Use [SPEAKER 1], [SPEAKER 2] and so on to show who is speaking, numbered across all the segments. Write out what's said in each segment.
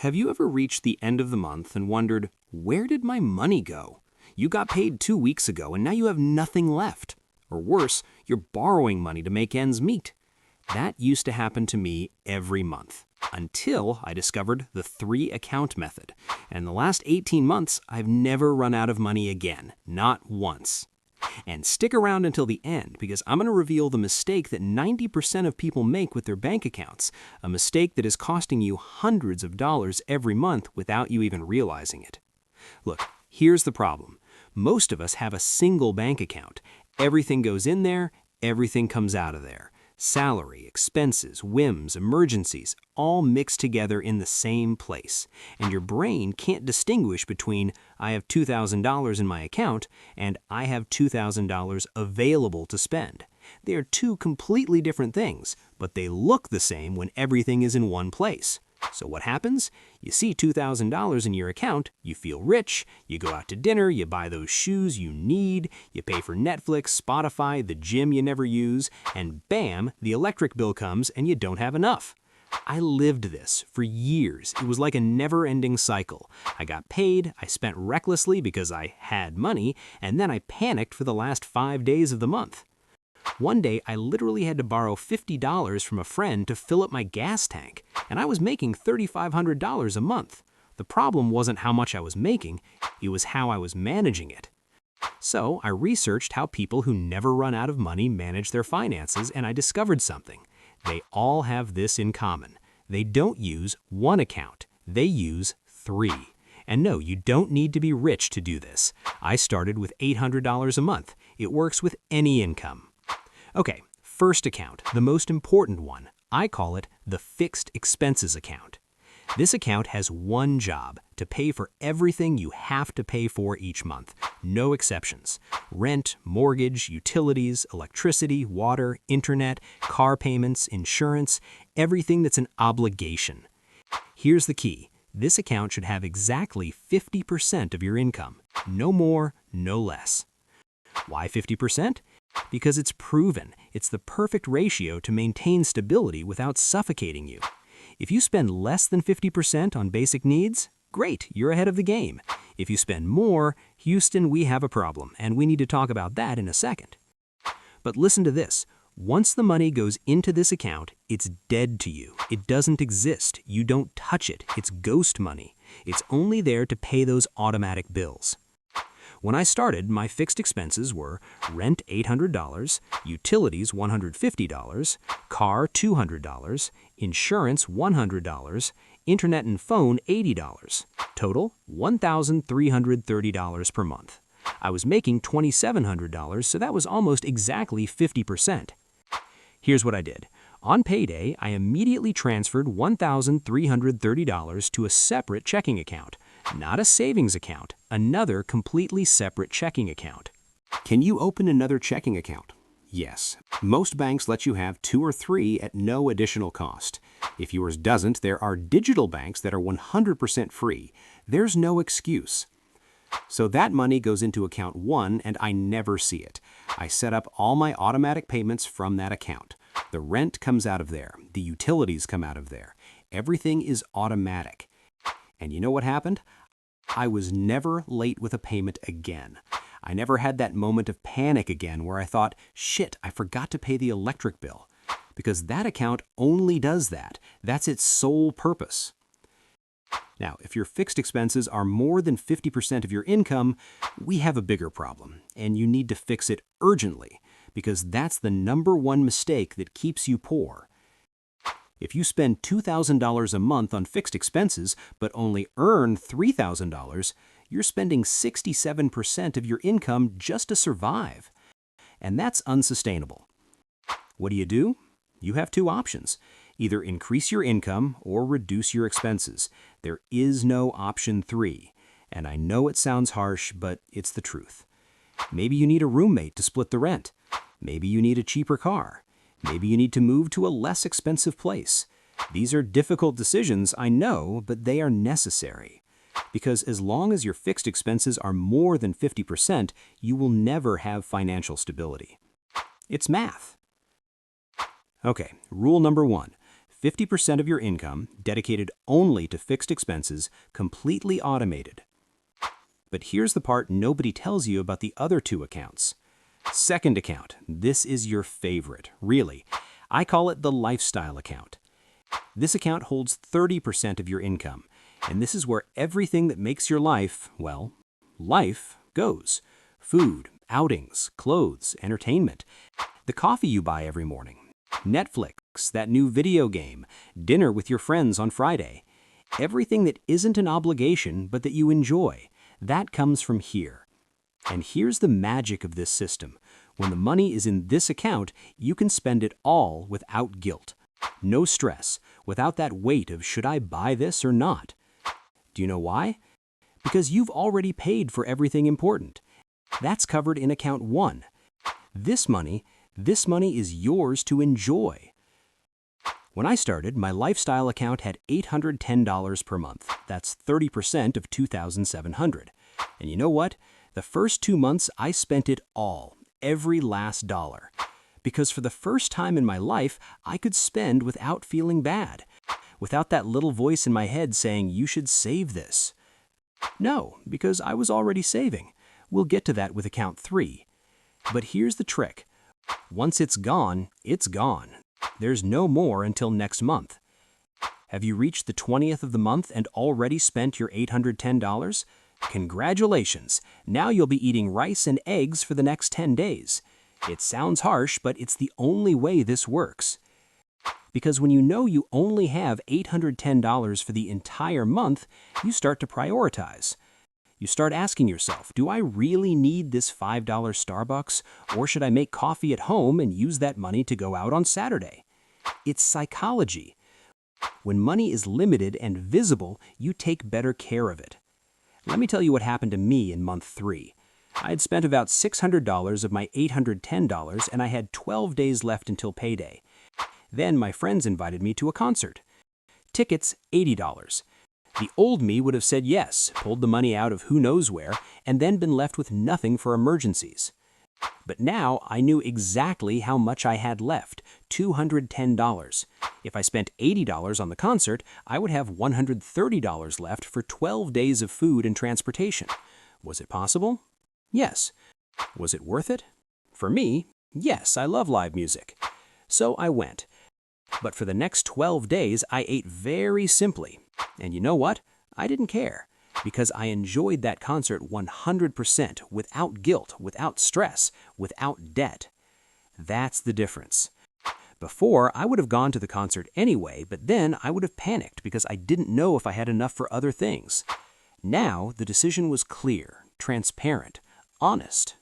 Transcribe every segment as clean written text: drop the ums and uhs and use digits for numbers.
[SPEAKER 1] Have you ever reached the end of the month and wondered, where did my money go? You got paid 2 weeks ago and now you have nothing left. Or worse, you're borrowing money to make ends meet. That used to happen to me every month, until I discovered the 3-account method. And in the last 18 months, I've never run out of money again, not once. And stick around until the end, because I'm going to reveal the mistake that 90% of people make with their bank accounts, a mistake that is costing you hundreds of dollars every month without you even realizing it. Look, here's the problem. Most of us have a single bank account. Everything goes in there, everything comes out of there. Salary, expenses, whims, emergencies, all mixed together in the same place. And your brain can't distinguish between I have $2,000 in my account and I have $2,000 available to spend. They are two completely different things, but they look the same when everything is in one place. So what happens? You see $2,000 in your account, you feel rich, you go out to dinner, you buy those shoes you need, you pay for Netflix, Spotify, the gym you never use, and bam, the electric bill comes and you don't have enough. I lived this for years. It was like a never-ending cycle. I got paid, I spent recklessly because I had money, and then I panicked for the last 5 days of the month. One day, I literally had to borrow $50 from a friend to fill up my gas tank, and I was making $3,500 a month. The problem wasn't how much I was making, it was how I was managing it. So I researched how people who never run out of money manage their finances, and I discovered something. They all have this in common. They don't use one account, they use 3. And no, you don't need to be rich to do this. I started with $800 a month. It works with any income. Okay, first account, the most important one. I call it the fixed expenses account. This account has one job, to pay for everything you have to pay for each month. No exceptions. Rent, mortgage, utilities, electricity, water, internet, car payments, insurance, everything that's an obligation. Here's the key. This account should have exactly 50% of your income. No more, no less. Why 50%? Because it's proven. It's the perfect ratio to maintain stability without suffocating you. If you spend less than 50% on basic needs, great, you're ahead of the game. If you spend more, Houston, we have a problem, and we need to talk about that in a second. But listen to this. Once the money goes into this account, it's dead to you. It doesn't exist. You don't touch it. It's ghost money. It's only there to pay those automatic bills. When I started, my fixed expenses were rent $800, utilities $150, car $200, insurance $100, internet and phone $80. Total $1,330 per month. I was making $2,700, so that was almost exactly 50%. Here's what I did. On payday, I immediately transferred $1,330 to a separate checking account. Not a savings account, another completely separate checking account. Can you open another checking account? Yes. Most banks let you have 2 or 3 at no additional cost. If yours doesn't, there are digital banks that are 100% free. There's no excuse. So that money goes into account 1 and I never see it. I set up all my automatic payments from that account. The rent comes out of there. The utilities come out of there. Everything is automatic. And you know what happened? I was never late with a payment again. I never had that moment of panic again where I thought, shit, I forgot to pay the electric bill. Because that account only does that. That's its sole purpose. Now, if your fixed expenses are more than 50% of your income, we have a bigger problem, and you need to fix it urgently, because that's the #1 mistake that keeps you poor. If you spend $2,000 a month on fixed expenses but only earn $3,000, you're spending 67% of your income just to survive. And that's unsustainable. What do? You have 2 options. Either increase your income or reduce your expenses. There is no option 3. And I know it sounds harsh, but it's the truth. Maybe you need a roommate to split the rent. Maybe you need a cheaper car. Maybe you need to move to a less expensive place. These are difficult decisions, I know, but they are necessary. Because as long as your fixed expenses are more than 50%, you will never have financial stability. It's math. Okay, rule number 1. 50% of your income dedicated only to fixed expenses, completely automated. But here's the part nobody tells you about the other two accounts. Second account. This is your favorite, really. I call it the lifestyle account. This account holds 30% of your income, and this is where everything that makes your life, well, life goes. Food, outings, clothes, entertainment, the coffee you buy every morning, Netflix, that new video game, dinner with your friends on Friday. Everything that isn't an obligation but that you enjoy, that comes from here. And here's the magic of this system. When the money is in this account, you can spend it all without guilt. No stress, without that weight of should I buy this or not. Do you know why? Because you've already paid for everything important. That's covered in account 1. This money is yours to enjoy. When I started, my lifestyle account had $810 per month. That's 30% of $2,700. And you know what? The first 2 months, I spent it all, every last dollar. Because for the first time in my life, I could spend without feeling bad, without that little voice in my head saying, you should save this. No, because I was already saving. We'll get to that with account 3. But here's the trick. Once it's gone, it's gone. There's no more until next month. Have you reached the 20th of the month and already spent your $810? Congratulations! Now you'll be eating rice and eggs for the next 10 days. It sounds harsh, but it's the only way this works. Because when you know you only have $810 for the entire month, you start to prioritize. You start asking yourself, do I really need this $5 Starbucks, or should I make coffee at home and use that money to go out on Saturday? It's psychology. When money is limited and visible, you take better care of it. Let me tell you what happened to me in month 3. I had spent about $600 of my $810, and I had 12 days left until payday. Then my friends invited me to a concert. Tickets, $80. The old me would have said yes, pulled the money out of who knows where, and then been left with nothing for emergencies. But now I knew exactly how much I had left, $210. If I spent $80 on the concert, I would have $130 left for 12 days of food and transportation. Was it possible? Yes. Was it worth it? For me, yes, I love live music. So I went. But for the next 12 days, I ate very simply. And you know what? I didn't care, because I enjoyed that concert 100% without guilt, without stress, without debt. That's the difference. Before, I would have gone to the concert anyway, but then I would have panicked because I didn't know if I had enough for other things. Now, the decision was clear, transparent, honest.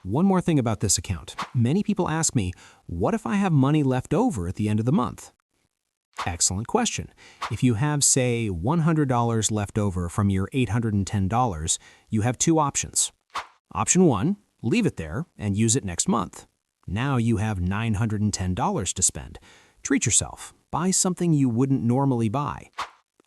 [SPEAKER 1] One more thing about this account. Many people ask me, what if I have money left over at the end of the month? Excellent question. If you have, say, $100 left over from your $810, you have 2 options. Option 1, leave it there and use it next month. Now you have $910 to spend. Treat yourself. Buy something you wouldn't normally buy.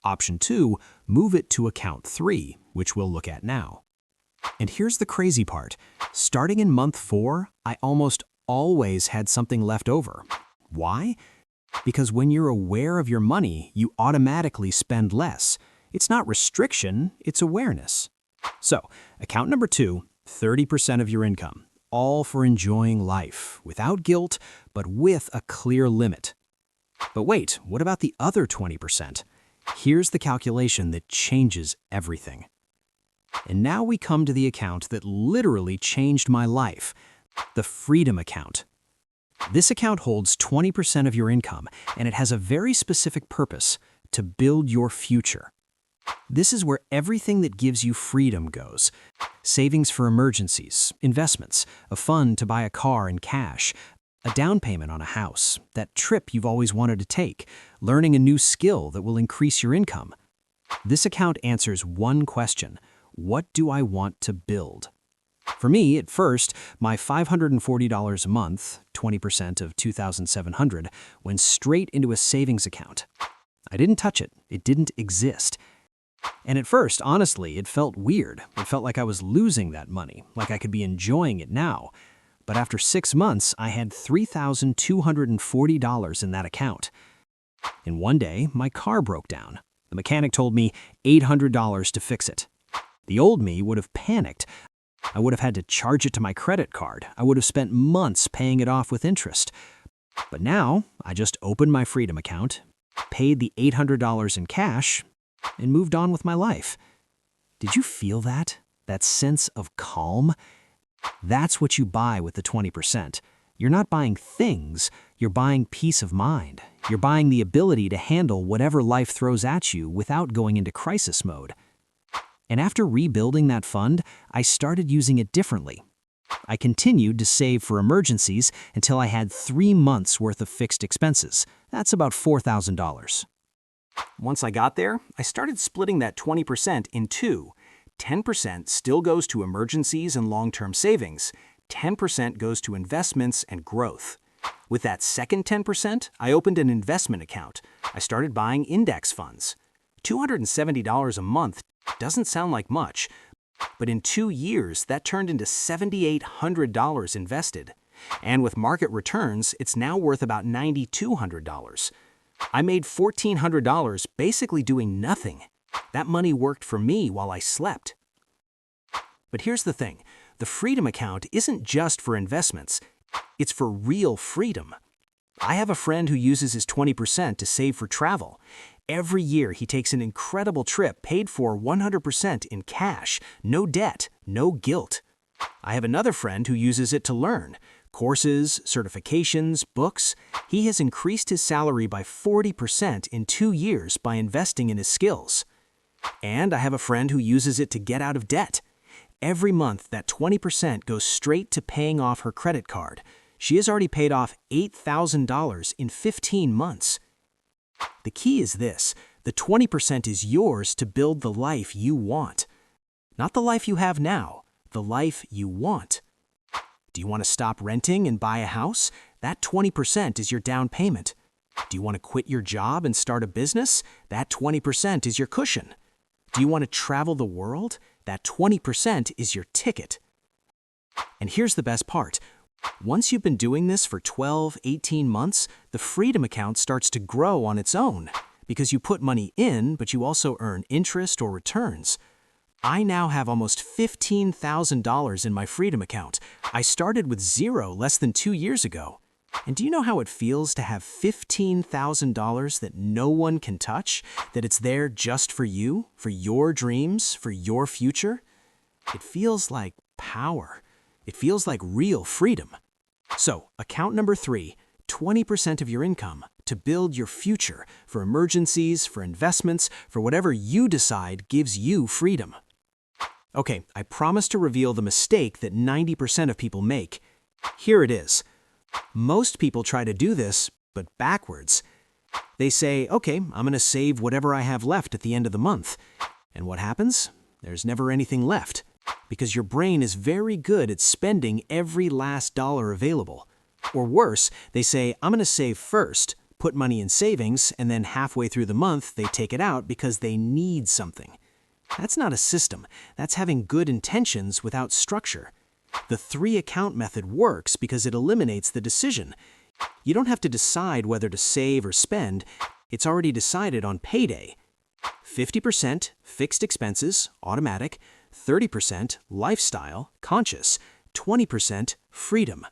[SPEAKER 1] Option 2, move it to account 3, which we'll look at now. And here's the crazy part. Starting in month 4, I almost always had something left over. Why? Because when you're aware of your money, you automatically spend less. It's not restriction, it's awareness. So, account number 2, 30% of your income, all for enjoying life, without guilt, but with a clear limit. But wait, what about the other 20%? Here's the calculation that changes everything. And now we come to the account that literally changed my life, the freedom account. This account holds 20% of your income, and it has a very specific purpose: to build your future. This is where everything that gives you freedom goes. Savings for emergencies, investments, a fund to buy a car in cash, a down payment on a house, that trip you've always wanted to take, learning a new skill that will increase your income. This account answers one question: what do I want to build? For me, at first, my $540 a month, 20% of $2,700, went straight into a savings account. I didn't touch it. It didn't exist. And at first, honestly, it felt weird. It felt like I was losing that money, like I could be enjoying it now. But after 6 months, I had $3,240 in that account. And one day, my car broke down. The mechanic told me $800 to fix it. The old me would have panicked. I would have had to charge it to my credit card. I would have spent months paying it off with interest. But now, I just opened my Freedom account, paid the $800 in cash, and moved on with my life. Did you feel that? That sense of calm? That's what you buy with the 20%. You're not buying things, you're buying peace of mind. You're buying the ability to handle whatever life throws at you without going into crisis mode. And after rebuilding that fund, I started using it differently. I continued to save for emergencies until I had 3 months worth of fixed expenses. That's about $4,000. Once I got there, I started splitting that 20% in two. 10% still goes to emergencies and long-term savings. 10% goes to investments and growth. With that second 10%, I opened an investment account. I started buying index funds. $270 a month doesn't sound like much, but in 2 years, that turned into $7,800 invested. And with market returns, it's now worth about $9,200. I made $1,400 basically doing nothing. That money worked for me while I slept. But here's the thing. The Freedom account isn't just for investments. It's for real freedom. I have a friend who uses his 20% to save for travel. Every year, he takes an incredible trip paid for 100% in cash, no debt, no guilt. I have another friend who uses it to learn. Courses, certifications, books. He has increased his salary by 40% in 2 years by investing in his skills. And I have a friend who uses it to get out of debt. Every month, that 20% goes straight to paying off her credit card. She has already paid off $8,000 in 15 months. The key is this: the 20% is yours to build the life you want. Not the life you have now, the life you want. Do you want to stop renting and buy a house? That 20% is your down payment. Do you want to quit your job and start a business? That 20% is your cushion. Do you want to travel the world? That 20% is your ticket. And here's the best part. Once you've been doing this for 12, 18 months, the Freedom account starts to grow on its own because you put money in, but you also earn interest or returns. I now have almost $15,000 in my Freedom account. I started with zero less than 2 years ago. And do you know how it feels to have $15,000 that no one can touch? That it's there just for you, for your dreams, for your future? It feels like power. It feels like real freedom. So, account number 3, 20% of your income to build your future for emergencies, for investments, for whatever you decide gives you freedom. Okay, I promise to reveal the mistake that 90% of people make. Here it is. Most people try to do this, but backwards. They say, okay, I'm going to save whatever I have left at the end of the month. And what happens? There's never anything left, because your brain is very good at spending every last dollar available. Or worse, they say, I'm going to save first, put money in savings, and then halfway through the month, they take it out because they need something. That's not a system. That's having good intentions without structure. The 3-account method works because it eliminates the decision. You don't have to decide whether to save or spend. It's already decided on payday. 50% fixed expenses, automatic, 30% lifestyle, conscious, 20% freedom,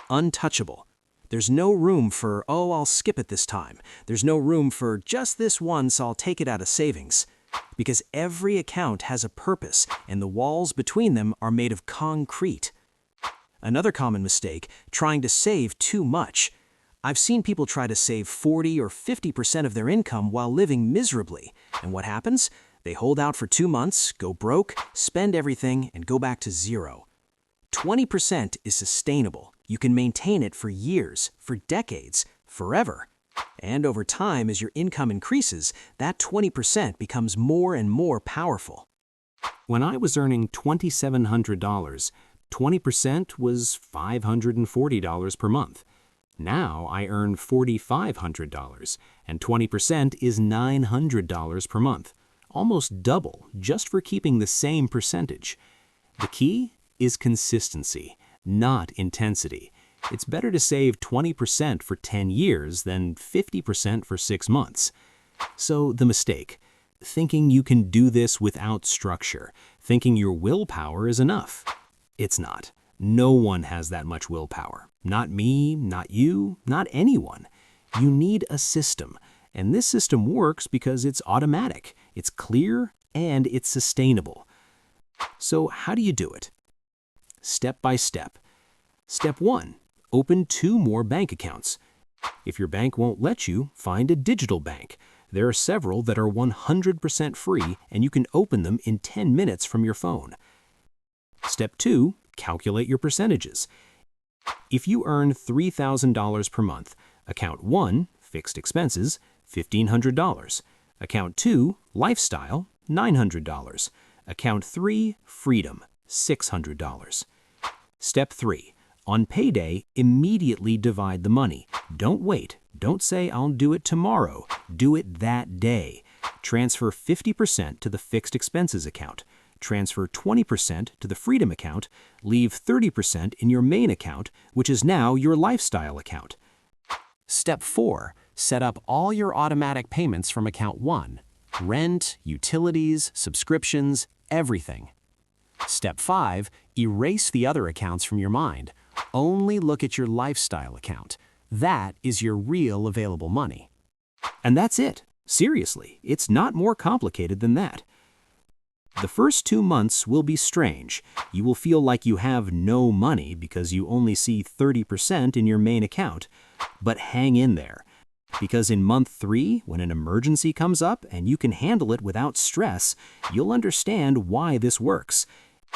[SPEAKER 1] untouchable. There's no room for, oh, I'll skip it this time. There's no room for just this once, I'll take it out of savings. Because every account has a purpose, and the walls between them are made of concrete. Another common mistake, trying to save too much. I've seen people try to save 40 or 50% of their income while living miserably. And what happens? They hold out for 2 months, go broke, spend everything, and go back to zero. 20% is sustainable. You can maintain it for years, for decades, forever. And over time, as your income increases, that 20% becomes more and more powerful. When I was earning $2,700, 20% was $540 per month. Now I earn $4,500, and 20% is $900 per month, almost double just for keeping the same percentage. The key is consistency, not intensity. It's better to save 20% for 10 years than 50% for 6 months. So the mistake, thinking you can do this without structure, thinking your willpower is enough. It's not. No one has that much willpower. Not me, not you, not anyone. You need a system, and this system works because it's automatic, it's clear, and it's sustainable. So how do you do it? Step by step. Step 1. Open 2 more bank accounts. If your bank won't let you, find a digital bank. There are several that are 100% free, and you can open them in 10 minutes from your phone. Step 2. Calculate your percentages. If you earn $3,000 per month, account 1, fixed expenses, $1,500. Account 2, lifestyle, $900. Account 3, freedom, $600. Step 3. On payday, immediately divide the money. Don't wait. Don't say, I'll do it tomorrow. Do it that day. Transfer 50% to the fixed expenses account. Transfer 20% to the freedom account. Leave 30% in your main account, which is now your lifestyle account. Step 4. Set up all your automatic payments from account 1. Rent, utilities, subscriptions, everything. Step 5. Erase the other accounts from your mind. Only look at your lifestyle account. That is your real available money. And that's it. Seriously, it's not more complicated than that. The first 2 months will be strange. You will feel like you have no money because you only see 30% in your main account. But hang in there. Because in month 3, when an emergency comes up and you can handle it without stress, you'll understand why this works.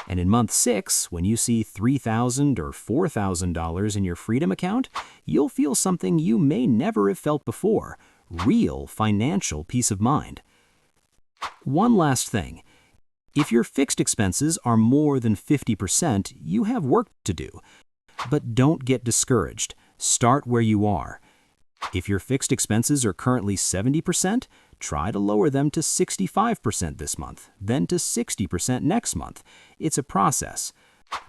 [SPEAKER 1] And in month 6, when you see $3,000 or $4,000 in your freedom account, you'll feel something you may never have felt before, real financial peace of mind. One last thing. If your fixed expenses are more than 50%, you have work to do. But don't get discouraged. Start where you are. If your fixed expenses are currently 70%, try to lower them to 65% this month, then to 60% next month. It's a process.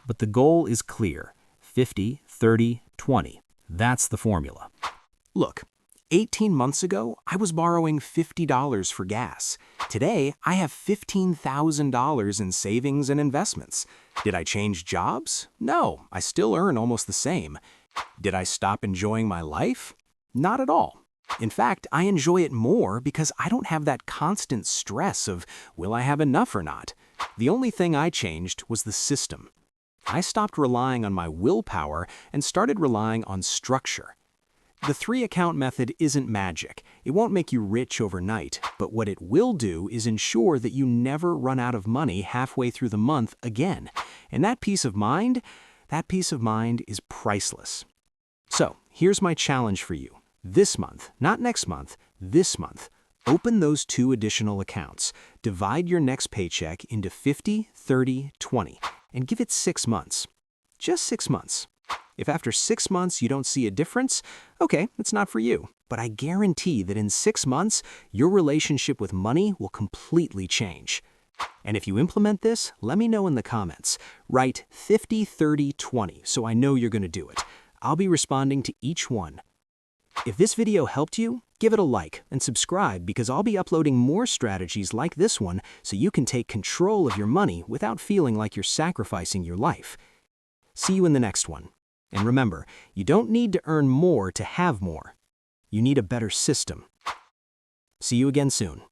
[SPEAKER 1] But the goal is clear. 50, 30, 20. That's the formula. Look, 18 months ago, I was borrowing $50 for gas. Today, I have $15,000 in savings and investments. Did I change jobs? No, I still earn almost the same. Did I stop enjoying my life? Not at all. In fact, I enjoy it more because I don't have that constant stress of, will I have enough or not? The only thing I changed was the system. I stopped relying on my willpower and started relying on structure. The 3-account method isn't magic. It won't make you rich overnight, but what it will do is ensure that you never run out of money halfway through the month again. And that peace of mind is priceless. So, here's my challenge for you. This month, not next month, this month, open those 2 additional accounts. Divide your next paycheck into 50, 30, 20, and give it 6 months. Just 6 months. If after 6 months you don't see a difference, okay, it's not for you. But I guarantee that in 6 months, your relationship with money will completely change. And if you implement this, let me know in the comments. Write 50, 30, 20 so I know you're going to do it. I'll be responding to each one. If this video helped you, give it a like and subscribe because I'll be uploading more strategies like this one so you can take control of your money without feeling like you're sacrificing your life. See you in the next one. And remember, you don't need to earn more to have more. You need a better system. See you again soon.